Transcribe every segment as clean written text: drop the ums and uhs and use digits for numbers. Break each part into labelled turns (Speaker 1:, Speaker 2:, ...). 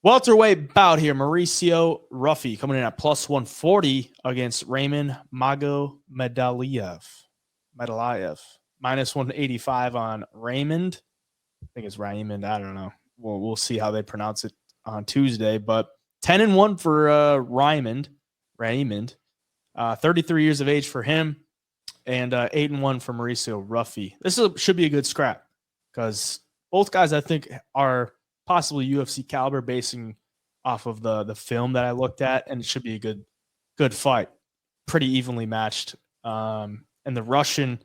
Speaker 1: Welterweight bout here. Mauricio Ruffy coming in at plus 140 against Raimond Magomedaliev. Minus 185 on Raimond. I think it's Raimond. I don't know. We'll see how they pronounce it on Tuesday. But 10-1 for Raimond. 33 years of age for him. And 8-1 for Mauricio Ruffy. Should be a good scrap because both guys, I think, are possibly UFC caliber basing off of the film that I looked at, and it should be a good fight. Pretty evenly matched. And the Russian,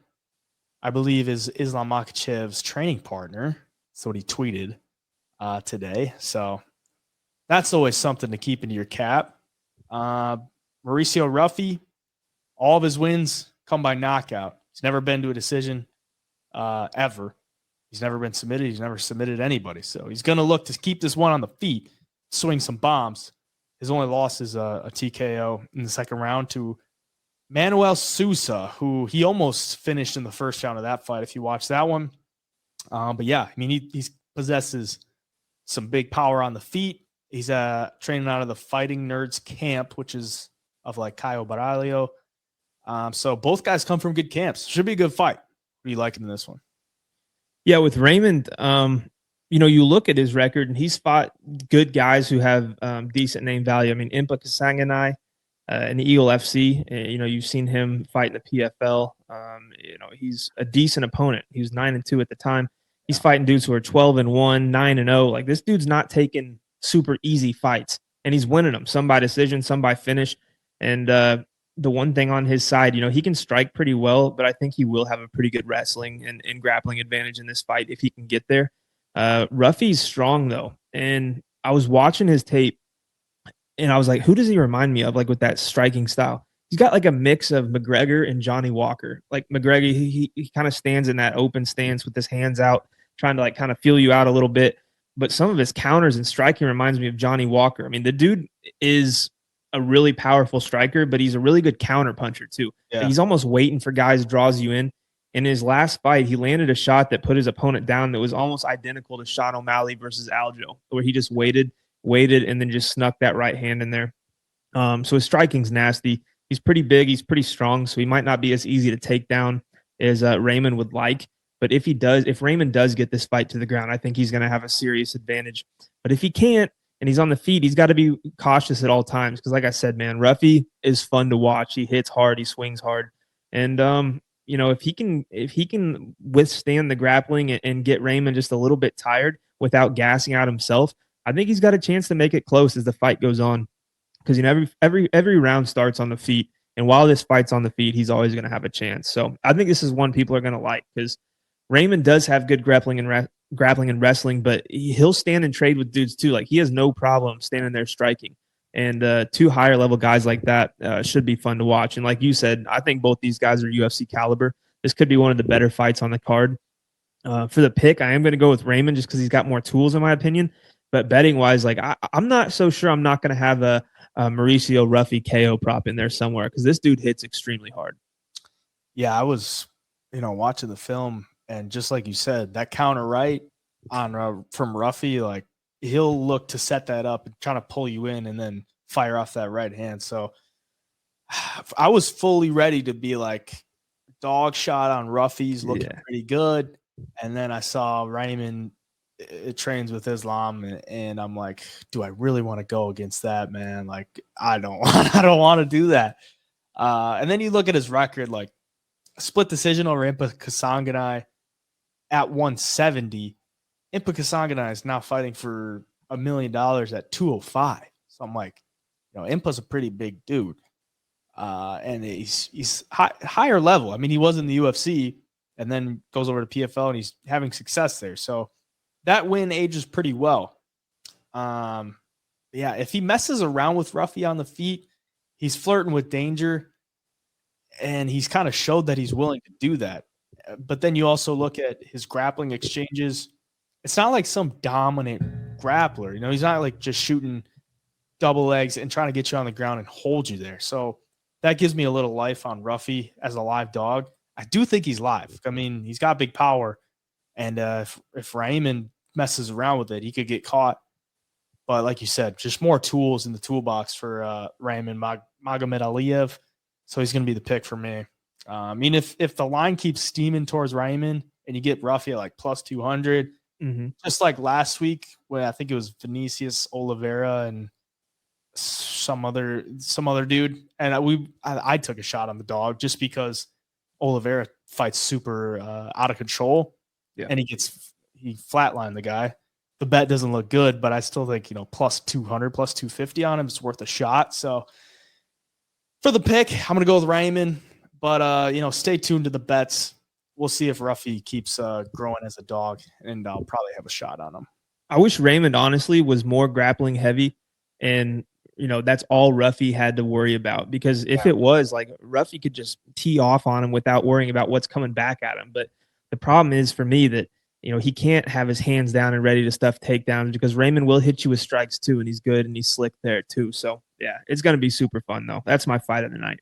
Speaker 1: I believe, is Islam Makhachev's training partner. That's what he tweeted today. So that's always something to keep into your cap. Mauricio Ruffy, all of his wins come by knockout. He's never been to a decision ever. He's never been submitted. He's never submitted anybody. So he's going to look to keep this one on the feet, swing some bombs. His only loss is a TKO in the second round to Manuel Sousa, who he almost finished in the first round of that fight if you watch that one. But yeah, I mean, he possesses some big power on the feet. He's training out of the Fighting Nerds camp, which is of like Caio Baralho. So both guys come from good camps. Should be a good fight. What are you liking in this one?
Speaker 2: Yeah, with Raimond, you look at his record, and he's fought good guys who have decent name value. I mean, Impa Kasanganay in the Eagle FC, you've seen him fight in the PFL. He's a decent opponent. He was 9-2 at the time. He's fighting dudes who are 12-1, 9-0. Like, this dude's not taking super easy fights, and he's winning them. Some by decision, some by finish. And the one thing on his side, he can strike pretty well, but I think he will have a pretty good wrestling and grappling advantage in this fight if he can get there. Ruffy's strong, though. And I was watching his tape, and I was like, who does he remind me of, like, with that striking style? He's got, like, a mix of McGregor and Johnny Walker. Like, McGregor, he kind of stands in that open stance with his hands out, trying to, like, kind of feel you out a little bit. But some of his counters and striking reminds me of Johnny Walker. I mean, the dude is a really powerful striker, but he's a really good counter puncher too. Yeah. He's almost waiting for guys, draws you in. In his last fight, he landed a shot that put his opponent down that was almost identical to Sean O'Malley versus Aljo, where he just waited, and then just snuck that right hand in there. So his striking's nasty. He's pretty big. He's pretty strong, so he might not be as easy to take down as Raimond would like. But if Raimond does get this fight to the ground, I think he's going to have a serious advantage. But if he can't, and he's on the feet, he's got to be cautious at all times because, like I said, man, Ruffy is fun to watch. He hits hard, he swings hard, and if he can withstand the grappling and get Raimond just a little bit tired without gassing out himself, I think he's got a chance to make it close as the fight goes on. Because every round starts on the feet, and while this fight's on the feet, he's always going to have a chance. So I think this is one people are going to like because Raimond does have good grappling and wrestling, but he'll stand and trade with dudes too. Like, he has no problem standing there striking. And two higher level guys like that should be fun to watch. And like you said, I think both these guys are UFC caliber. This could be one of the better fights on the card. For the pick, I am going to go with Raimond just because he's got more tools in my opinion. But betting wise, like I'm not so sure I'm not going to have a Mauricio Ruffy KO prop in there somewhere because this dude hits extremely hard.
Speaker 1: Yeah, I was, watching the film. And just like you said, that counter right on from Ruffy, like he'll look to set that up and try to pull you in and then fire off that right hand. So I was fully ready to be like dog shot on Ruffy's looking pretty good. And then I saw Raimond trains with Islam and I'm like, do I really want to go against that, man? Like, I don't want to do that. And then you look at his record, like split decision over Impa Kasanganay at 170. Impa Kasanganay is now fighting for $1 million at 205. So I'm like, Impa's a pretty big dude. And he's higher level. I mean, he was in the UFC and then goes over to PFL and he's having success there. So that win ages pretty well. If he messes around with Ruffy on the feet, he's flirting with danger. And he's kind of showed that he's willing to do that. But then you also look at his grappling exchanges. It's not like some dominant grappler. He's not like just shooting double legs and trying to get you on the ground and hold you there. So that gives me a little life on Ruffy as a live dog. I do think he's live. I mean, he's got big power. And if Raimond messes around with it, he could get caught But like you said, just more tools in the toolbox for Raimond Magomedaliev. So he's going to be the pick for me. I mean, if the line keeps steaming towards Raimond and you get Ruffy at like plus 200, just like last week when I think it was Vinicius, Oliveira, and some other dude, and I took a shot on the dog just because Oliveira fights super out of control, and he flatlined the guy. The bet doesn't look good, but I still think, plus 200, plus 250 on him is worth a shot. So for the pick, I'm going to go with Raimond, but stay tuned to the bets. We'll see if Ruffy keeps growing as a dog, and I'll probably have a shot on him.
Speaker 2: I wish Raimond honestly was more grappling heavy, and that's all Ruffy had to worry about, because if it was like, Ruffy could just tee off on him without worrying about what's coming back at him. But the problem is for me that he can't have his hands down and ready to stuff takedowns, because Raimond will hit you with strikes too, and he's good and he's slick there too. So yeah, it's going to be super fun though. That's my fight of the night.